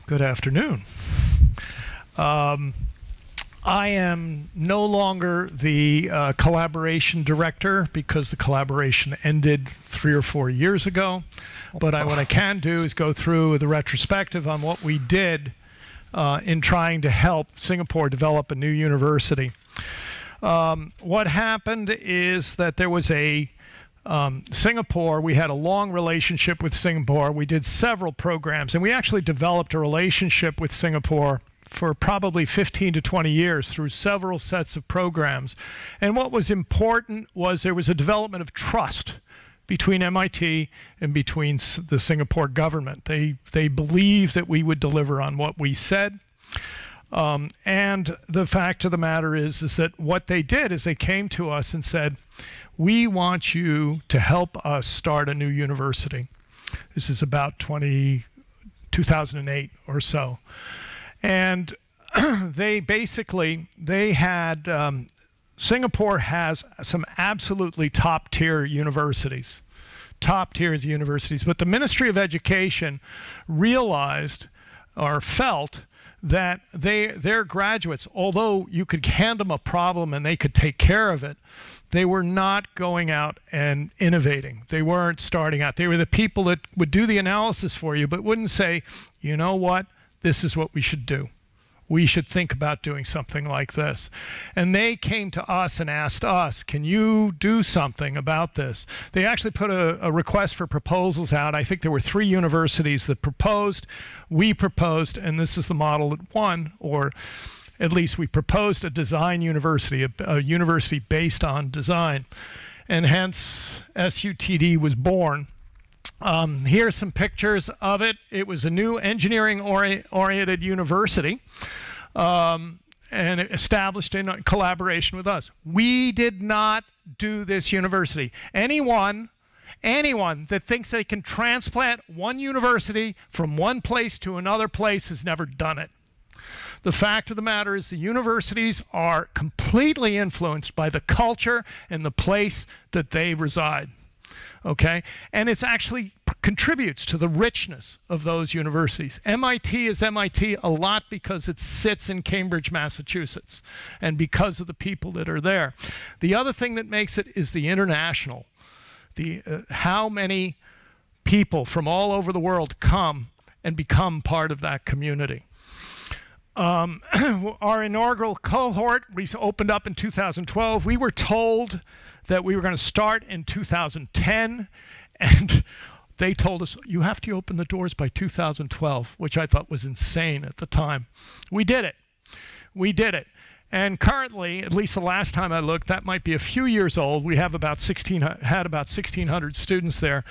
Good afternoon. I am no longer the collaboration director because the collaboration ended 3 or 4 years ago. But what I can do is go through the retrospective on what we did in trying to help Singapore develop a new university. What happened is that there was Singapore, we had a long relationship with Singapore. We did several programs, and we actually developed a relationship with Singapore for probably 15 to 20 years through several sets of programs. And what was important was there was a development of trust between MIT and between the Singapore government. They believed that we would deliver on what we said. And the fact of the matter is that what they did is they came to us and said, we want you to help us start a new university. This is about 2008 or so. And they had, Singapore has some absolutely top-tier universities, but the Ministry of Education realized or felt that their graduates, although you could hand them a problem and they could take care of it, they were not going out and innovating. They weren't starting out. They were the people that would do the analysis for you, but wouldn't say, you know what, this is what we should do. We should think about doing something like this. And they came to us and asked us, can you do something about this? They actually put a request for proposals out. I think there were 3 universities that proposed. We proposed, and this is the model that won, or at least we proposed a design university, a university based on design. And hence, SUTD was born. Here are some pictures of it. It was a new engineering-oriented university and established in collaboration with us. We did not do this university. Anyone that thinks they can transplant one university from one place to another place has never done it. The fact of the matter is the universities are completely influenced by the culture and the place that they reside. Okay, and it's actually contributes to the richness of those universities. MIT is MIT a lot because it sits in Cambridge, Massachusetts, and because of the people that are there. The other thing that makes it is the international, how many people from all over the world come and become part of that community. Our inaugural cohort, we opened up in 2012. We were told that we were going to start in 2010, and they told us, you have to open the doors by 2012, which I thought was insane at the time. We did it. We did it. And currently, at least the last time I looked, that might be a few years old. We have about 1,600 students there.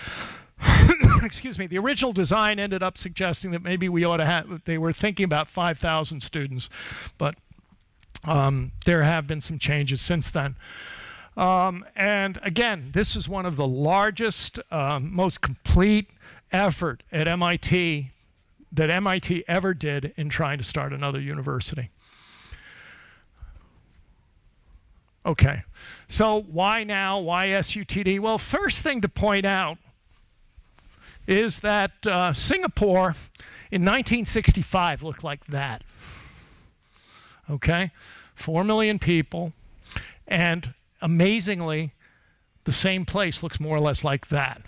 Excuse me, the original design ended up suggesting that maybe we ought to have, they were thinking about 5,000 students, but there have been some changes since then. And again, this is one of the largest, most complete effort at MIT that MIT ever did in trying to start another university. Okay, so why now? Why SUTD? Well, first thing to point out is that Singapore in 1965 looked like that. Okay, 4 million people, and amazingly, the same place looks more or less like that.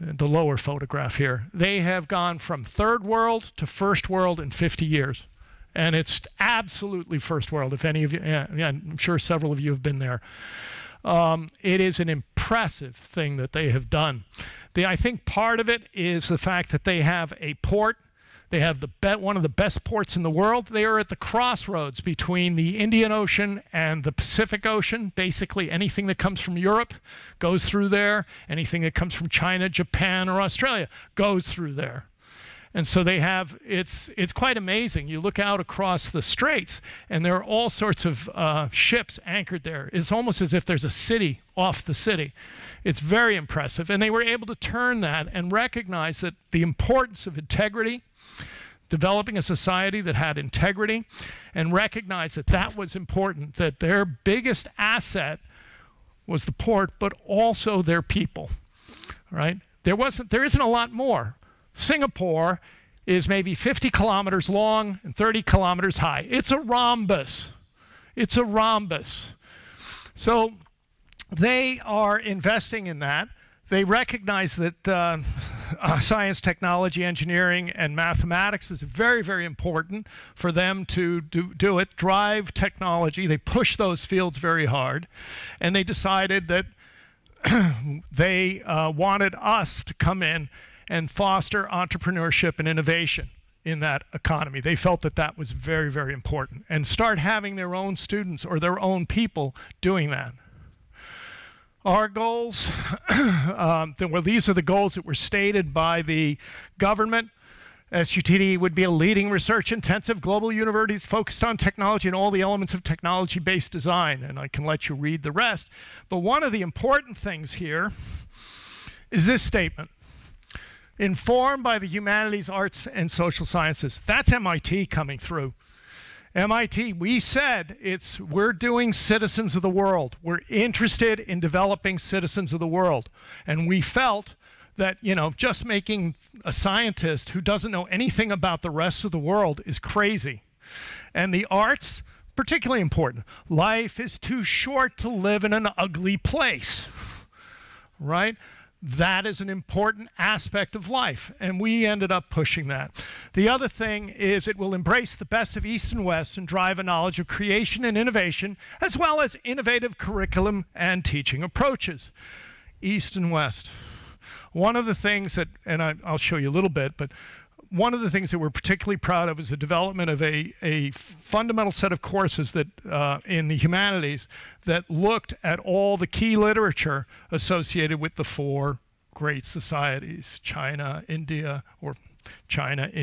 The lower photograph here. They have gone from third world to first world in 50 years. And it's absolutely first world, if any of you, yeah, I'm sure several of you have been there. It is an impressive thing that they have done. I think part of it is the fact that they have a port. They have one of the best ports in the world. They are at the crossroads between the Indian Ocean and the Pacific Ocean. Basically, anything that comes from Europe goes through there. Anything that comes from China, Japan, or Australia goes through there. And so they have, it's quite amazing. You look out across the straits, and there are all sorts of ships anchored there. It's almost as if there's a city off the city. It's very impressive. And they were able to turn that and recognize that the importance of integrity, developing a society that had integrity, and recognize that that was important, that their biggest asset was the port, but also their people, right? There isn't a lot more. Singapore is maybe 50 kilometers long and 30 kilometers high. It's a rhombus. It's a rhombus. So they are investing in that. They recognize that science, technology, engineering, and mathematics was very, very important for them to do it, drive technology. They pushed those fields very hard, and they decided that they wanted us to come in and foster entrepreneurship and innovation in that economy. They felt that that was very, very important, and start having their own students or their own people doing that. Our goals, well, these are the goals that were stated by the government. SUTD would be a leading research-intensive global university focused on technology and all the elements of technology-based design. And I can let you read the rest. But one of the important things here is this statement. Informed by the humanities, arts, and social sciences. That's MIT coming through. MIT, we said we're doing citizens of the world. We're interested in developing citizens of the world. And we felt that, you know, just making a scientist who doesn't know anything about the rest of the world is crazy. And the arts, particularly important. Life is too short to live in an ugly place, right? That is an important aspect of life, and we ended up pushing that. The other thing is it will embrace the best of East and West and drive a knowledge of creation and innovation, as well as innovative curriculum and teaching approaches. East and West. One of the things that, and I'll show you a little bit, but one of the things that we're particularly proud of is the development of a fundamental set of courses that in the humanities that looked at all the key literature associated with the four great societies, China, India,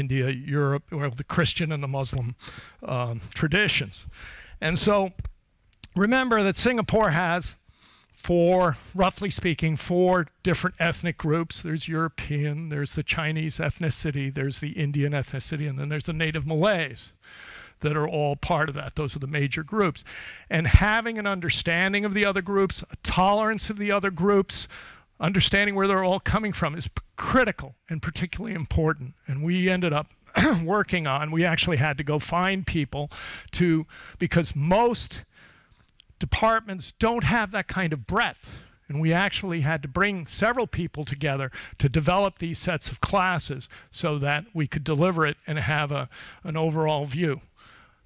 Europe, or the Christian and the Muslim traditions. And so remember that Singapore has roughly speaking, four different ethnic groups. There's European, there's the Chinese ethnicity, there's the Indian ethnicity, and then there's the native Malays that are all part of that. Those are the major groups. And having an understanding of the other groups, a tolerance of the other groups, understanding where they're all coming from is critical and particularly important. And we ended up working on, we actually had to go find people because most departments don't have that kind of breadth. And we actually had to bring several people together to develop these sets of classes so that we could deliver it and have an overall view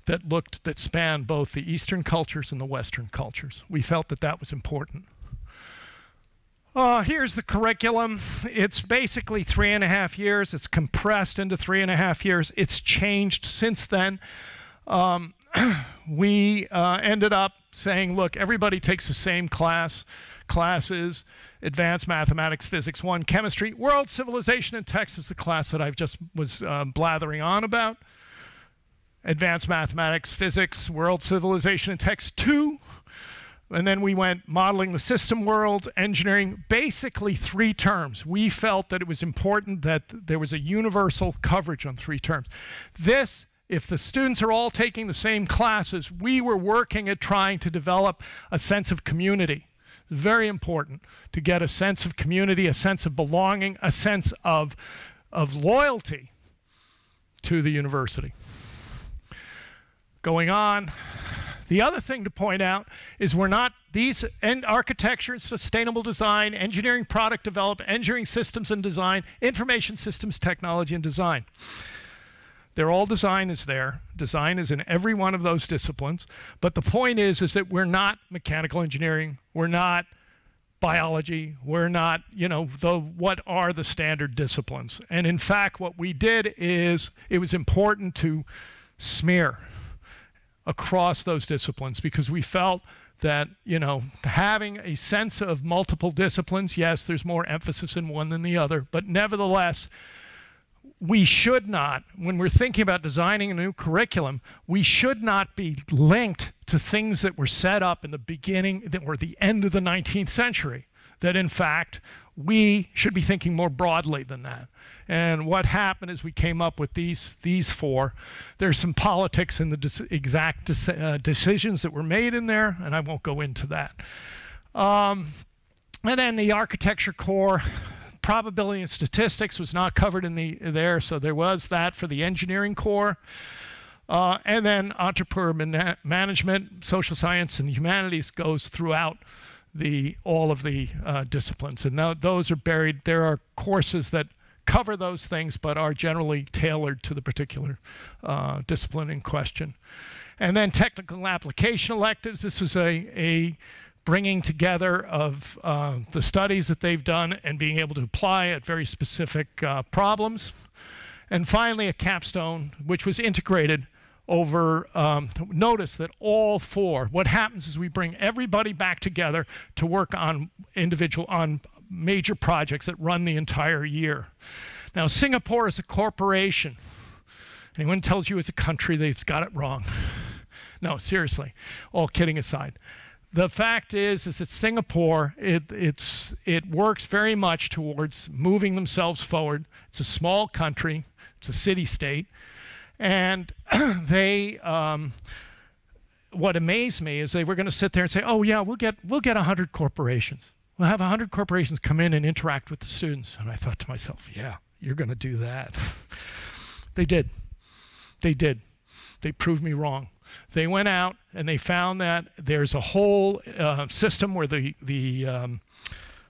that spanned both the Eastern cultures and the Western cultures. We felt that that was important. Here's the curriculum. It's basically 3.5 years. It's compressed into 3.5 years. It's changed since then. We ended up saying, look, everybody takes the same classes, Advanced Mathematics, Physics 1, Chemistry, World, Civilization, and Text is the class that I just was blathering on about. Advanced Mathematics, Physics, World, Civilization, and Text 2. And then we went Modeling the System World, Engineering, basically 3 terms. We felt that it was important that there was a universal coverage on 3 terms. This, if the students are all taking the same classes, we were working at trying to develop a sense of community. It's very important to get a sense of community, a sense of belonging, a sense of loyalty to the university. Going on, the other thing to point out is architecture and sustainable design, engineering product development, engineering systems and design, information systems, technology and design. They're all design is there. Design is in every one of those disciplines. But the point is that we're not mechanical engineering. We're not biology. We're not, what are the standard disciplines? And in fact, what we did is it was important to smear across those disciplines because we felt that, having a sense of multiple disciplines, yes, there's more emphasis in one than the other, but nevertheless, we should not, when we're thinking about designing a new curriculum, we should not be linked to things that were set up in the beginning, that were the end of the 19th century. That in fact, we should be thinking more broadly than that. And what happened is we came up with these 4. There's some politics in the exact decisions that were made in there, and I won't go into that. And then the architecture core, probability and statistics was not covered in there, so there was that for the engineering core. And then entrepreneur management, social science, and humanities goes throughout all of the disciplines. And now those are buried. There are courses that cover those things, but are generally tailored to the particular discipline in question. And then technical application electives. This was a bringing together of the studies that they've done and being able to apply at very specific problems. And finally, a capstone, which was integrated over, notice that all four, what happens is we bring everybody back together to work on major projects that run the entire year. Now, Singapore is a corporation. Anyone tells you it's a country, they've got it wrong. No, seriously, all kidding aside. The fact is that Singapore, it works very much towards moving themselves forward. It's a small country, it's a city-state, and they, what amazed me is they were going to sit there and say, oh yeah, we'll get 100 corporations. We'll have 100 corporations come in and interact with the students. And I thought to myself, yeah, you're going to do that. They did. They did. They proved me wrong. They went out and they found that there's a whole system where the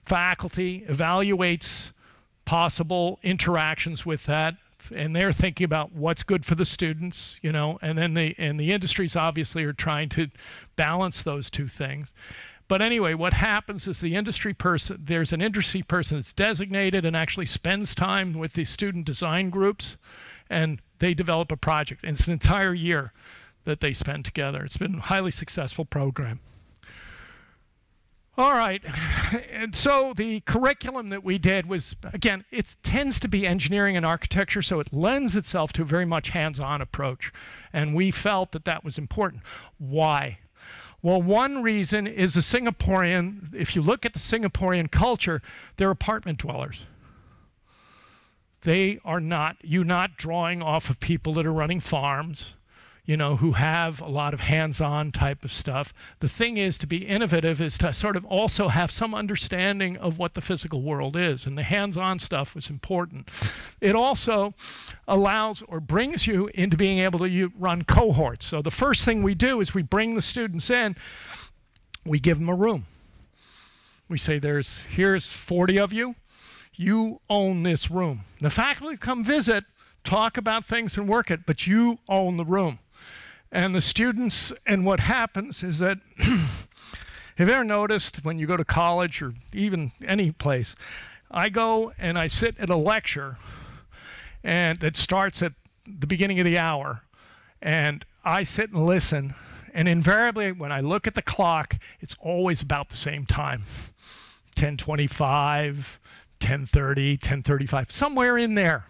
faculty evaluates possible interactions with that, and they're thinking about what's good for the students, you know, and then the industries obviously are trying to balance those two things. But anyway, what happens is there's an industry person that's designated and actually spends time with the student design groups, and they develop a project. And it's an entire year that they spend together. It's been a highly successful program. All right, and so the curriculum that we did was, again, it tends to be engineering and architecture, so it lends itself to a very much hands-on approach. And we felt that that was important. Why? Well, one reason is the Singaporean, if you look at the Singaporean culture, they're apartment dwellers. You're not drawing off of people that are running farms, you know, who have a lot of hands-on type of stuff. The thing is, to be innovative is to sort of also have some understanding of what the physical world is, and the hands-on stuff was important. It also allows or brings you into being able to run cohorts. So the first thing we do is we bring the students in, we give them a room. We say, here's 40 of you, you own this room. The faculty come visit, talk about things and work it, but you own the room. And the students, and what happens is that, have you ever noticed when you go to college or even any place, I go and I sit at a lecture and it starts at the beginning of the hour, and I sit and listen, and invariably when I look at the clock, it's always about the same time, 10:25, 10:30, 10:35, somewhere in there,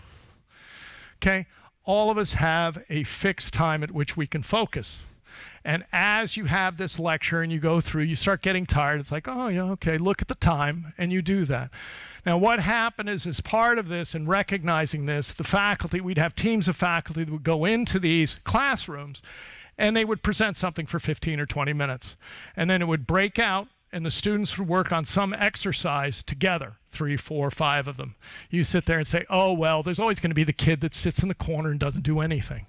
okay? All of us have a fixed time at which we can focus. And as you have this lecture and you go through, you start getting tired. It's like, oh yeah, okay, look at the time, and you do that. Now what happened is, as part of this and recognizing this, the faculty, we'd have teams of faculty that would go into these classrooms and they would present something for 15 or 20 minutes. And then it would break out and the students would work on some exercise together, 3, 4, 5 of them. You sit there and say, oh, well, there's always going to be the kid that sits in the corner and doesn't do anything.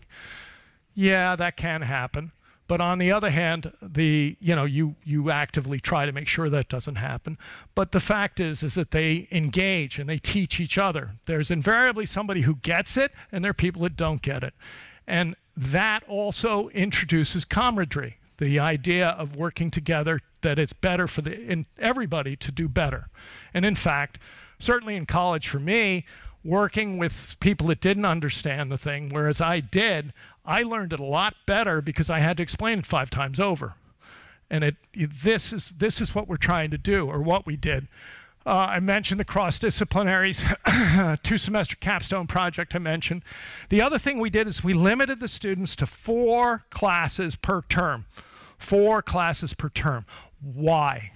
Yeah, that can happen. But on the other hand, you actively try to make sure that doesn't happen. But the fact is that they engage and they teach each other. There's invariably somebody who gets it, and there are people that don't get it. And that also introduces camaraderie, the idea of working together, that it's better for everybody to do better. And in fact, certainly in college for me, working with people that didn't understand the thing, whereas I did, I learned it a lot better because I had to explain it 5 times over. And this is what we're trying to do, or what we did. I mentioned the cross-disciplinaries, 2-semester capstone project I mentioned. The other thing we did is we limited the students to 4 classes per term. 4 classes per term. Why?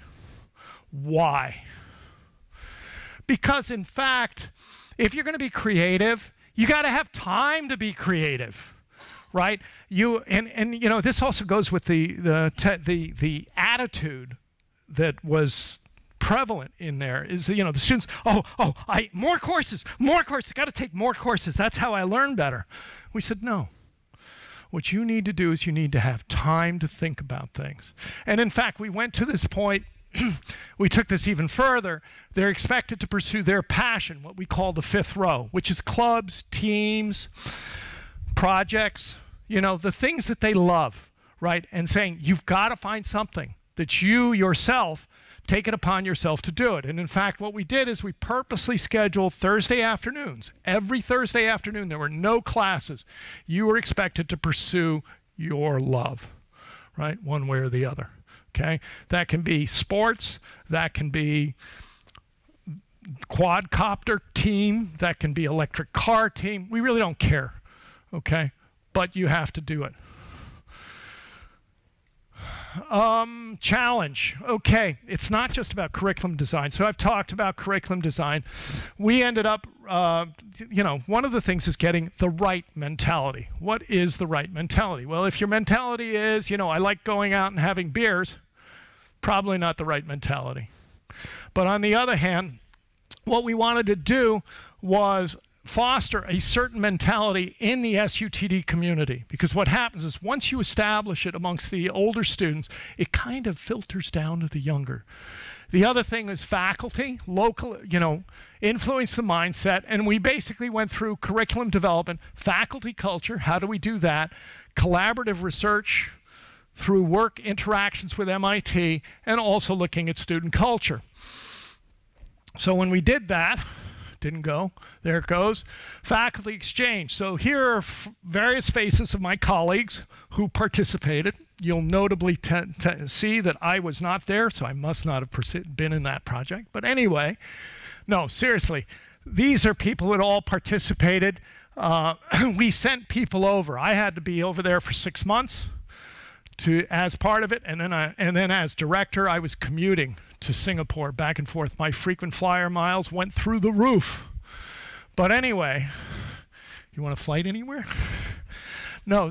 Why? Because in fact, if you're going to be creative, you got to have time to be creative, right? And you know, this also goes with the attitude that was prevalent in there is, you know, the students, more courses, got to take more courses. That's how I learn better. We said, no. What you need to do is you need to have time to think about things. And in fact, we went to this point, we took this even further. They're expected to pursue their passion, what we call the fifth row, which is clubs, teams, projects, you know, the things that they love, right? And saying, you've got to find something that you yourself take it upon yourself to do it. And in fact, what we did is we purposely scheduled Thursday afternoons. Every Thursday afternoon, there were no classes. You were expected to pursue your love, right? One way or the other, okay? That can be sports. That can be quadcopter team. That can be electric car team. We really don't care, okay? But you have to do it. Challenge. Okay, it's not just about curriculum design. So I've talked about curriculum design. We ended up, you know, one of the things is getting the right mentality. What is the right mentality? Well, if your mentality is, you know, I like going out and having beers, probably not the right mentality. But on the other hand, what we wanted to do was foster a certain mentality in the SUTD community, because what happens is once you establish it amongst the older students, it kind of filters down to the younger. The other thing is faculty, local, you know, influence the mindset, and we basically went through curriculum development, faculty culture, how do we do that, collaborative research through work interactions with MIT, and also looking at student culture. So when we did that, didn't go. There it goes. Faculty exchange. So here are various faces of my colleagues who participated. You'll notably see that I was not there, so I must not have been in that project. But anyway, no, seriously, these are people who had all participated. We sent people over. I had to be over there for 6 months as part of it, and then as director, I was commuting to Singapore back and forth. My frequent flyer miles went through the roof. But anyway, you want a flight anywhere? No.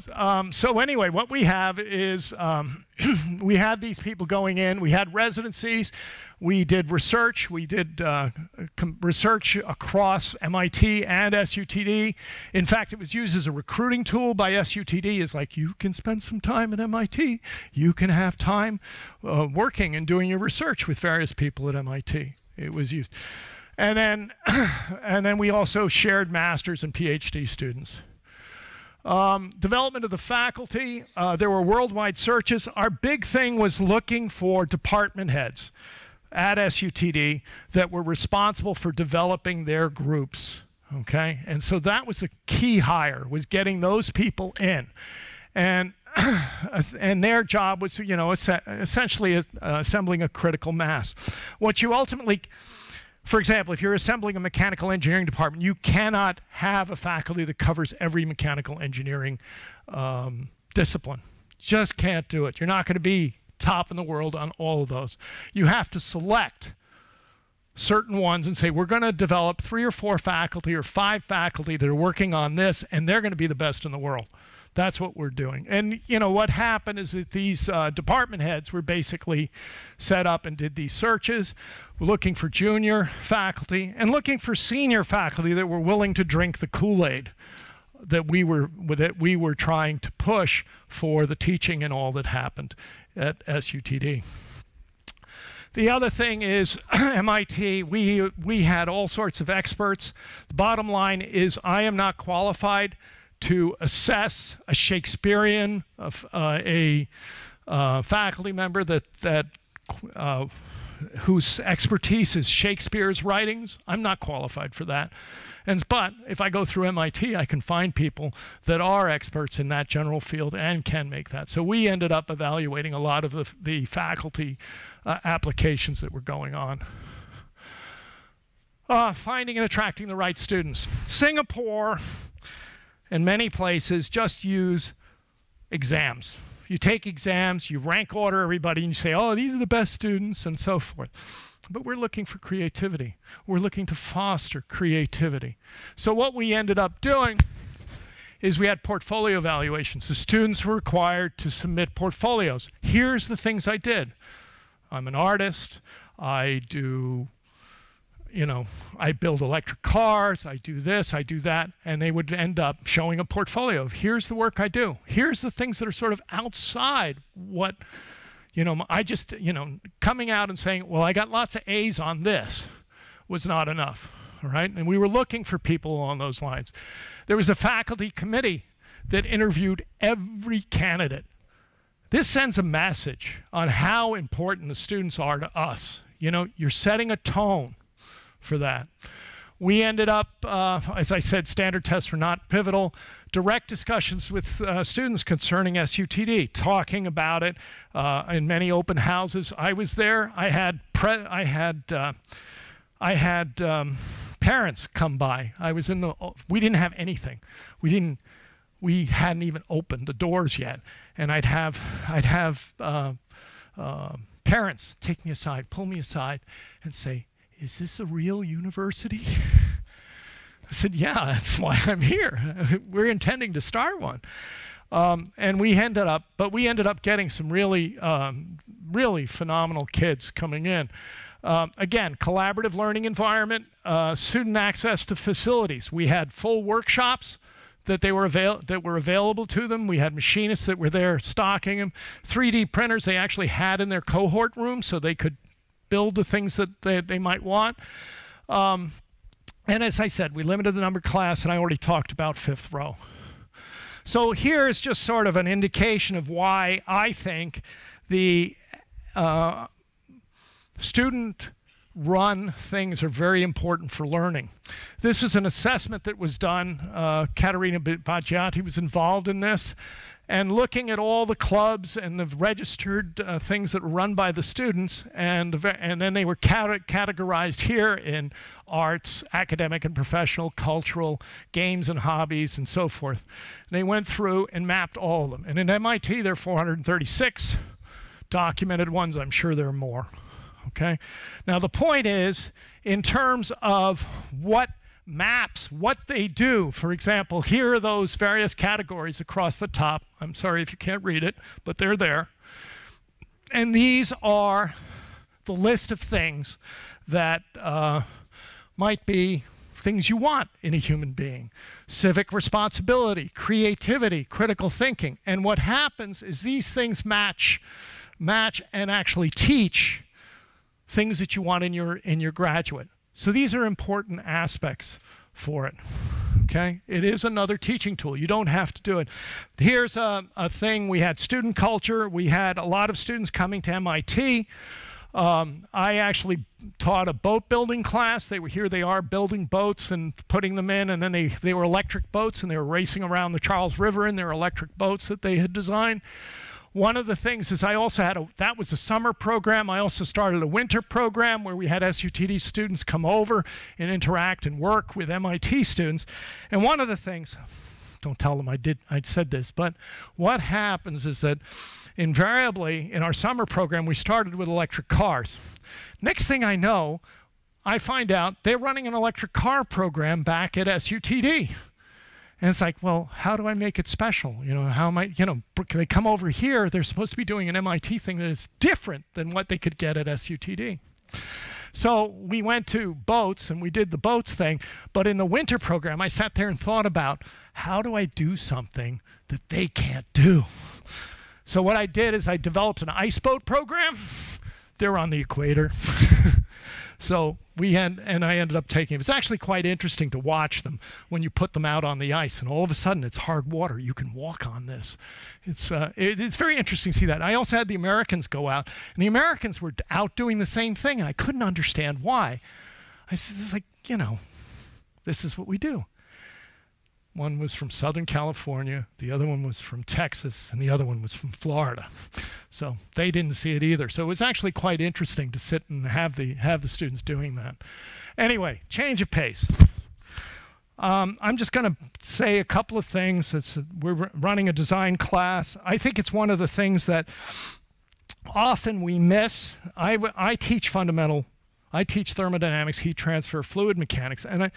So anyway, what we have is we had these people going in. We had residencies. We did research. We did research across MIT and SUTD. In fact, it was used as a recruiting tool by SUTD. It's like, you can spend some time at MIT. You can have time working and doing your research with various people at MIT. It was used. And then we also shared master's and PhD students. Development of the faculty. There were worldwide searches. Our big thing was looking for department heads at SUTD that were responsible for developing their groups, okay? And so that was a key hire, was getting those people in. And their job was, you know, essentially assembling a critical mass. What you ultimately, for example, if you're assembling a mechanical engineering department, you cannot have a faculty that covers every mechanical engineering discipline. Just can't do it. You're not going to be top in the world on all of those. You have to select certain ones and say, we're going to develop 3 or 4 faculty or 5 faculty that are working on this, and they're going to be the best in the world. That's what we're doing. And you know what happened is that these department heads were basically set up and did these searches, looking for junior faculty and looking for senior faculty that were willing to drink the Kool-Aid that we were trying to push for the teaching and all that happened at SUTD. The other thing is MIT, we had all sorts of experts. The bottom line is I am not qualified to assess a Shakespearean, a faculty member whose expertise is Shakespeare's writings. I'm not qualified for that. But if I go through MIT, I can find people that are experts in that general field and can make that. So we ended up evaluating a lot of the faculty applications that were going on. Finding and attracting the right students. Singapore and many places just use exams. You take exams, you rank order everybody, and you say, oh, these are the best students, and so forth. But we're looking for creativity. We're looking to foster creativity. So what we ended up doing is we had portfolio evaluations. The students were required to submit portfolios. Here's the things I did. I'm an artist. I do, you know, I build electric cars, I do this, I do that, and they would end up showing a portfolio of here's the work I do. Here's the things that are sort of outside what, you know, I just, you know, coming out and saying, well, I got lots of A's on this was not enough, all right? And we were looking for people along those lines. There was a faculty committee that interviewed every candidate. This sends a message on how important the students are to us. You know, you're setting a tone for that. We ended up, as I said, standard tests were not pivotal. Direct discussions with students concerning SUTD, talking about it in many open houses. I was there. I had parents come by. I was in the. We didn't have anything. We hadn't even opened the doors yet, and I'd have parents take me aside, pull me aside, and say, "Is this a real university?" I said, "Yeah, that's why I'm here. We're intending to start one." And we ended up getting some really, really phenomenal kids coming in. Again, collaborative learning environment, student access to facilities. We had full workshops that were available to them. We had machinists that were there stocking them. 3D printers they actually had in their cohort room so they could build the things that they might want. And as I said, we limited the number of class, and I already talked about fifth row. So here is just sort of an indication of why I think the student-run things are very important for learning. This is an assessment that was done. Caterina Baggiati was involved in this. And looking at all the clubs and the registered things that were run by the students, and then they were categorized here in arts, academic and professional, cultural, games and hobbies, and so forth. And they went through and mapped all of them. And in MIT, there are 436 documented ones. I'm sure there are more. Okay? Now, the point is, in terms of what maps, what they do. For example, here are those various categories across the top. I'm sorry if you can't read it, but they're there. And these are the list of things that might be things you want in a human being. Civic responsibility, creativity, critical thinking. And what happens is these things match and actually teach things that you want in your graduate. So these are important aspects for it, okay? It is another teaching tool. You don't have to do it. Here's a thing. We had student culture. We had a lot of students coming to MIT. I actually taught a boat building class. Here they are building boats and putting them in, and then they were electric boats, and they were racing around the Charles River in their electric boats that they had designed. One of the things is I also had that was a summer program. I also started a winter program where we had SUTD students come over and interact and work with MIT students. And one of the things, don't tell them I said this, but what happens is that invariably in our summer program, we started with electric cars. Next thing I know, I find out they're running an electric car program back at SUTD. And it's like, well, how do I make it special? You know, how am I, you know, can they come over here? They're supposed to be doing an MIT thing that is different than what they could get at SUTD. So we went to boats and we did the boats thing. But in the winter program, I sat there and thought about how do I do something that they can't do? So what I did is I developed an ice boat program. They're on the equator. So I ended up taking it. It's actually quite interesting to watch them when you put them out on the ice, and all of a sudden it's hard water. You can walk on this. It's very interesting to see that. I also had the Americans go out, and the Americans were out doing the same thing, and I couldn't understand why. I said, it's like, you know, this is what we do. One was from Southern California, the other one was from Texas, and the other one was from Florida. So they didn't see it either. So it was actually quite interesting to sit and have the students doing that. Anyway, change of pace. I'm just going to say a couple of things. We're running a design class. I think it's one of the things that often we miss. I teach fundamental I teach thermodynamics, heat transfer, fluid mechanics, and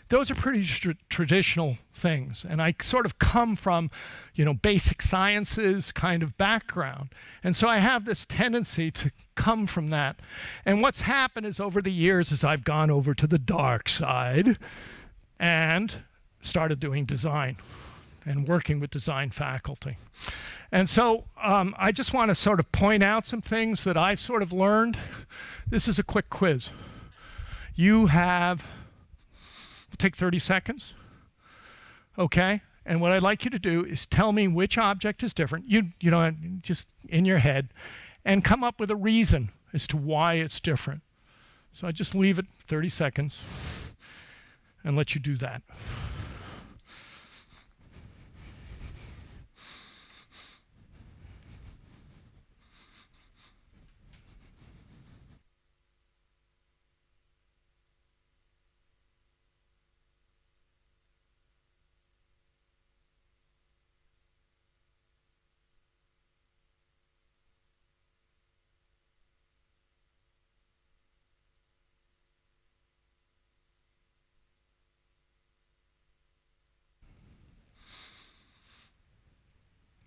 those are pretty traditional things. And I sort of come from, you know, basic sciences kind of background. And so I have this tendency to come from that. And what's happened is over the years as I've gone over to the dark side and started doing design and working with design faculty. And so I just want to sort of point out some things that I've sort of learned. This is a quick quiz. You have, we'll take 30 seconds, okay? And what I'd like you to do is tell me which object is different. You know, just in your head, and come up with a reason as to why it's different. So I just leave it 30 seconds and let you do that.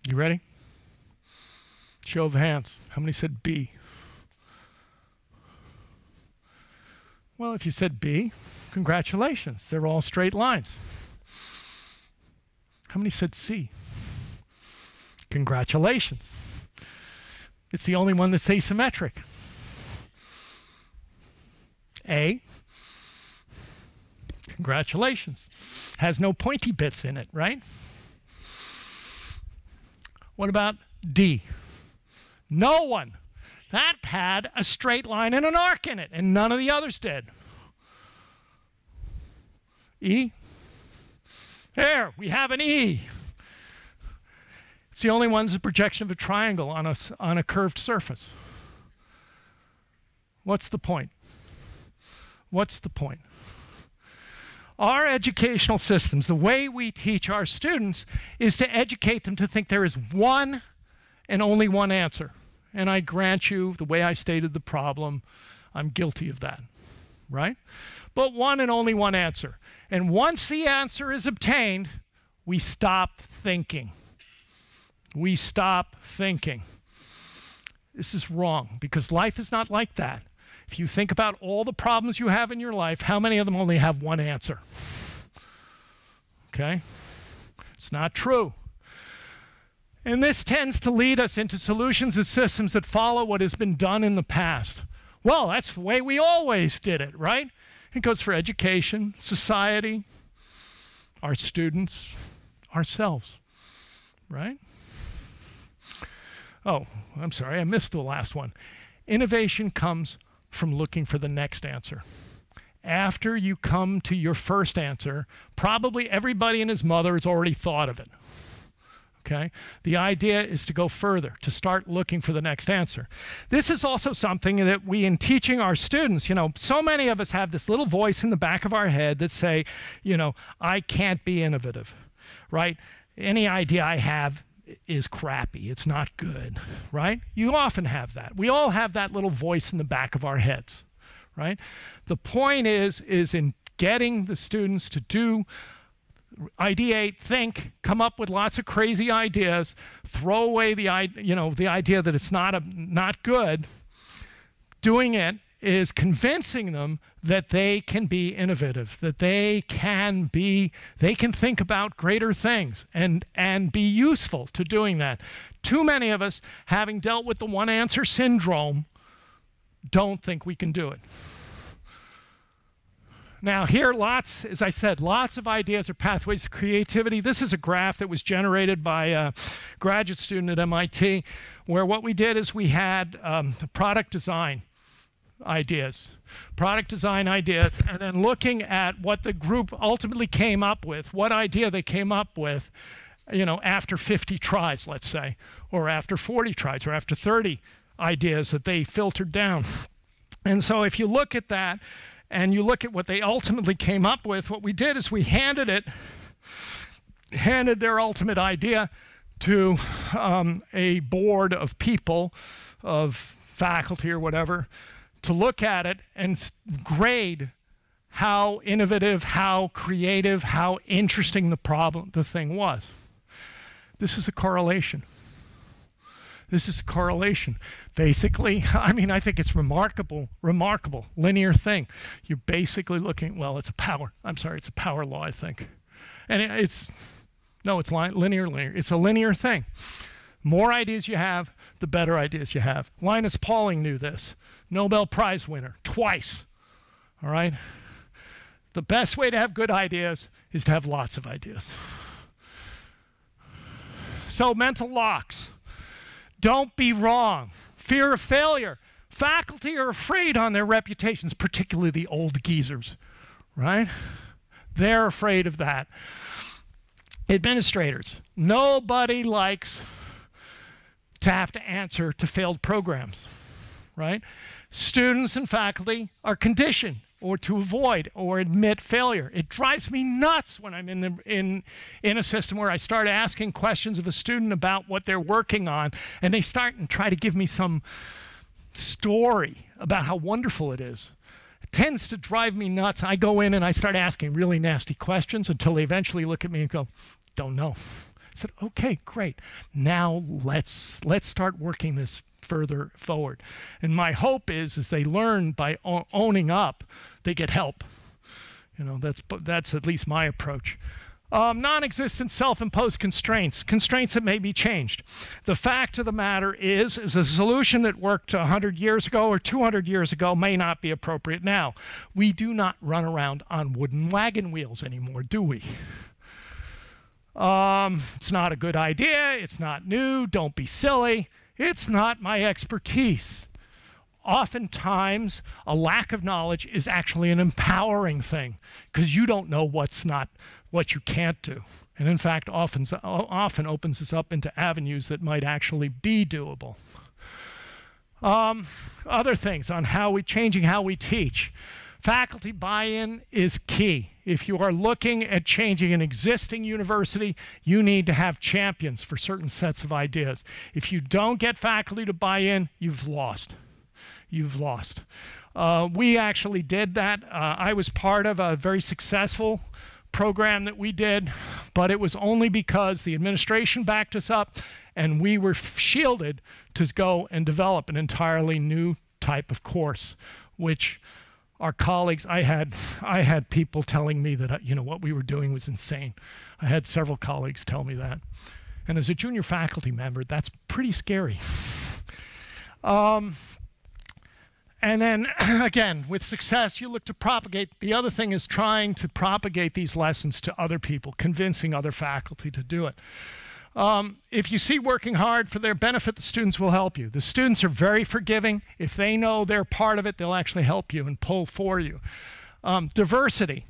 You ready? Show of hands. How many said B? Well, if you said B, congratulations. They're all straight lines. How many said C? Congratulations. It's the only one that's asymmetric. A, congratulations. Has no pointy bits in it, right? What about D? No one. That had a straight line and an arc in it, and none of the others did. E? There, we have an E. It's the only one that's a projection of a triangle on a curved surface. What's the point? What's the point? Our educational systems, the way we teach our students, is to educate them to think there is one and only one answer. And I grant you, the way I stated the problem, I'm guilty of that, right? But one and only one answer. And once the answer is obtained, we stop thinking. We stop thinking. This is wrong, because life is not like that. If you think about all the problems you have in your life, how many of them only have one answer? Okay? It's not true. And this tends to lead us into solutions and systems that follow what has been done in the past. Well, that's the way we always did it, right? It goes for education, society, our students, ourselves, right? Oh, I'm sorry, I missed the last one. Innovation comes from looking for the next answer. After you come to your first answer, probably everybody and his mother has already thought of it. Okay? The idea is to go further, to start looking for the next answer. This is also something that we, in teaching our students, you know, so many of us have this little voice in the back of our head that say, you know, I can't be innovative, right? Any idea I have is crappy, it's not good, right? You often have that. We all have that little voice in the back of our heads, right? The point is in getting the students to do, ideate, think, come up with lots of crazy ideas, throw away the idea that it's not good. Doing it is convincing them that they can be innovative, that they can think about greater things and be useful to doing that. Too many of us, having dealt with the one answer syndrome, don't think we can do it. Now here, as I said, lots of ideas are pathways to creativity. This is a graph that was generated by a graduate student at MIT, where what we did is we had product design ideas, and then looking at what the group ultimately came up with, what idea they came up with, you know, after 50 tries, let's say, or after 40 tries, or after 30 ideas that they filtered down. And so if you look at that, and you look at what they ultimately came up with, what we did is we handed their ultimate idea to a board of people, of faculty or whatever, to look at it and grade how innovative, how creative, how interesting the thing was. This is a correlation. This is a correlation. Basically, I mean, I think it's remarkable, linear thing. You're basically looking, well, it's a power law, I think. And it's linear. It's a linear thing. More ideas you have, the better ideas you have. Linus Pauling knew this. Nobel Prize winner, twice, all right? The best way to have good ideas is to have lots of ideas. So mental locks. Don't be wrong. Fear of failure. Faculty are afraid on their reputations, particularly the old geezers, right? They're afraid of that. Administrators. Nobody likes to have to answer to failed programs, right? Students and faculty are conditioned or to avoid or admit failure. It drives me nuts when I'm in a system where I start asking questions of a student about what they're working on, and they start and try to give me some story about how wonderful it is. It tends to drive me nuts. I go in and I start asking really nasty questions until they eventually look at me and go, don't know. I said, okay, great. Now let's start working this further forward. And my hope is they learn by owning up, they get help. You know, that's at least my approach. Non-existent self-imposed constraints that may be changed. The fact of the matter is a solution that worked 100 years ago or 200 years ago may not be appropriate now. We do not run around on wooden wagon wheels anymore, do we? It's not a good idea. It's not new. Don't be silly. It's not my expertise. Oftentimes, a lack of knowledge is actually an empowering thing because you don't know what you can't do. And in fact, often opens us up into avenues that might actually be doable. Other things on changing how we teach. Faculty buy-in is key. If you are looking at changing an existing university, you need to have champions for certain sets of ideas. If you don't get faculty to buy in, you've lost. You've lost. We actually did that. I was part of a very successful program that we did, but it was only because the administration backed us up and we were shielded to go and develop an entirely new type of course, which our colleagues, I had people telling me that what we were doing was insane. I had several colleagues tell me that. And as a junior faculty member, that's pretty scary. And then again, with success, you look to propagate. The other thing is trying to propagate these lessons to other people, convincing other faculty to do it. If you see working hard for their benefit, the students will help you. The students are very forgiving. If they know they're part of it, they'll actually help you and pull for you. Diversity.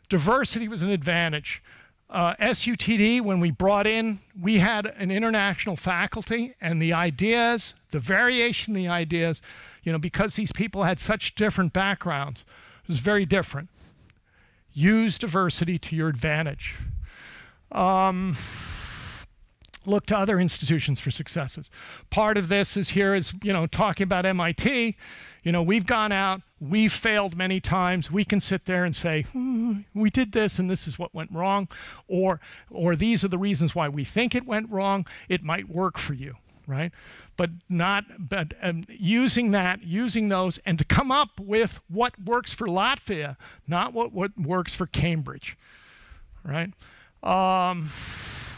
Diversity was an advantage. SUTD, when we brought in, we had an international faculty, and the ideas, the variation in the ideas, because these people had such different backgrounds, it was very different. Use diversity to your advantage. Look to other institutions for successes. Part of this is talking about MIT. We've gone out, we've failed many times. We can sit there and say, we did this and this is what went wrong, or these are the reasons why we think it went wrong. It might work for you, right? But using those and to come up with what works for Latvia, not what works for Cambridge, right?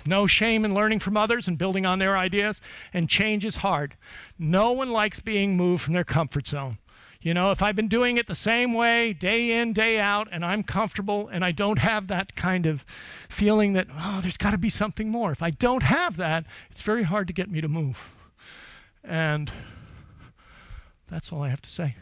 No shame in learning from others and building on their ideas, and change is hard. No one likes being moved from their comfort zone. If I've been doing it the same way day in, day out, and I'm comfortable and I don't have that kind of feeling that, there's got to be something more. If I don't have that, it's very hard to get me to move. And that's all I have to say.